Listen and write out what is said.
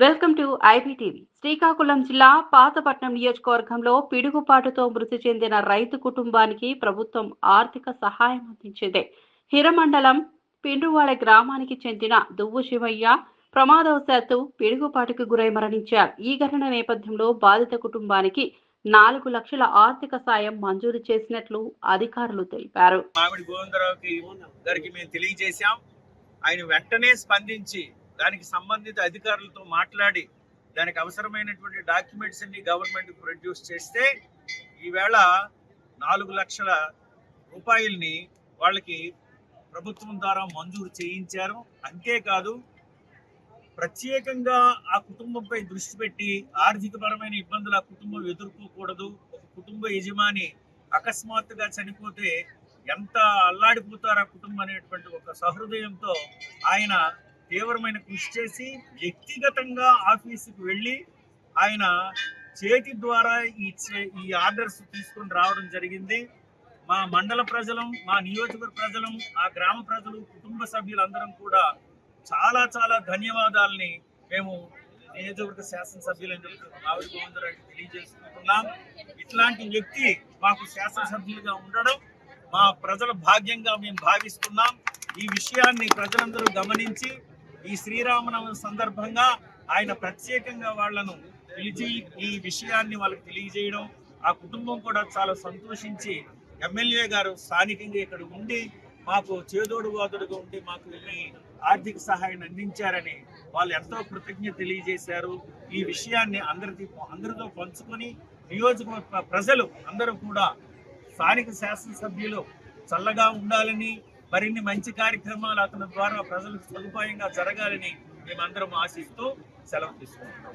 Welcome to IBTV. Srikakulam జిల్లా పాతపట్నం నియోజకవర్గంలో పిడుగుపాటుతో మృతి చెందిన రైతు కుటుంబానికి ప్రభుత్వం ఆర్థిక సహాయం అందించింది. హిరమండలం పిండువాడ గ్రామానికి చెందిన దువ్వు శివయ్య ప్రమాదవశాత్తు పిడుగుపాటుకు గురై మరణించారు. ఈ ఘటన నేపథ్యంలో బాధిత కుటుంబానికి 4 లక్షల ఆర్థిక సాయం మంజూరు చేసినట్లు అధికారులు తెలిపారు. మామిడి గోవిందరావుకి గారికి మేము తెలియజేశాం. ఆయన వెంటనే స్పందించి దానికి సంబంధిత అధికారులతో మాట్లాడి దానికి అవసరమైనటువంటి డాక్యుమెంట్స్ అన్ని గవర్నమెంట్ ప్రొడ్యూస్ చేస్తే ఈవేళ 4 లక్షల రూపాయల్ని వాళ్ళకి ప్రభుత్వం ద్వారా మంజూరు చేయించారు. అంతేకాదు ప్రత్యేకంగా ఆ కుటుంబంపై దృష్టి పెట్టి ఆర్థికపరమైన ఇబ్బందులు ఆ కుటుంబం ఎదుర్కోకూడదు. ఒక కుటుంబ యజమాని అకస్మాత్తుగా చనిపోతే ఎంత అల్లాడిపోతారు ఆ కుటుంబం అనేటువంటి ఒక సహృదయంతో ఆయన తీవ్రమైన కృషి చేసి వ్యక్తిగతంగా ఆఫీసుకు వెళ్ళి ఆయన చేతి ద్వారా ఈ ఆర్డర్స్ తీసుకొని రావడం జరిగింది. మా మండల ప్రజలం, మా నియోజకవర్గ ప్రజలం, ఆ గ్రామ ప్రజలు, కుటుంబ సభ్యులందరం కూడా చాలా చాలా ధన్యవాదాలని మేము నియోజకవర్గ శాసనసభ్యులైన మామిడి గోవిందరావుకి తెలియజేసుకుంటున్నాం. ఇట్లాంటి వ్యక్తి మాకు శాసనసభ్యులుగా ఉండడం మా ప్రజల భాగ్యంగా మేము భావిస్తున్నాం. ఈ విషయాన్ని ప్రజలందరూ గమనించి ఈ శ్రీరామనవమి సందర్భంగా ఆయన ప్రత్యేకంగా వాళ్లను పిలిచి ఈ విషయాన్ని వాళ్ళకి తెలియజేయడం, ఆ కుటుంబం కూడా చాలా సంతోషించి ఎమ్మెల్యే గారు స్థానికంగా ఇక్కడ ఉండి మాకు చేదోడు వాదుడుగా ఉండి మాకు ఈ ఆర్థిక సహాయాన్ని అందించారని వాళ్ళు ఎంతో కృతజ్ఞత తెలియజేశారు. ఈ విషయాన్ని అందరితో పంచుకొని నియోజకవర్గ ప్రజలు అందరూ కూడా స్థానిక శాసనసభ్యులు చల్లగా ఉండాలని, మరిన్ని మంచి కార్యక్రమాలు అతని ద్వారా ప్రజలకు సదుపాయంగా జరగాలని మేమందరం ఆశిస్తూ సెలవు తీసుకుంటున్నాం.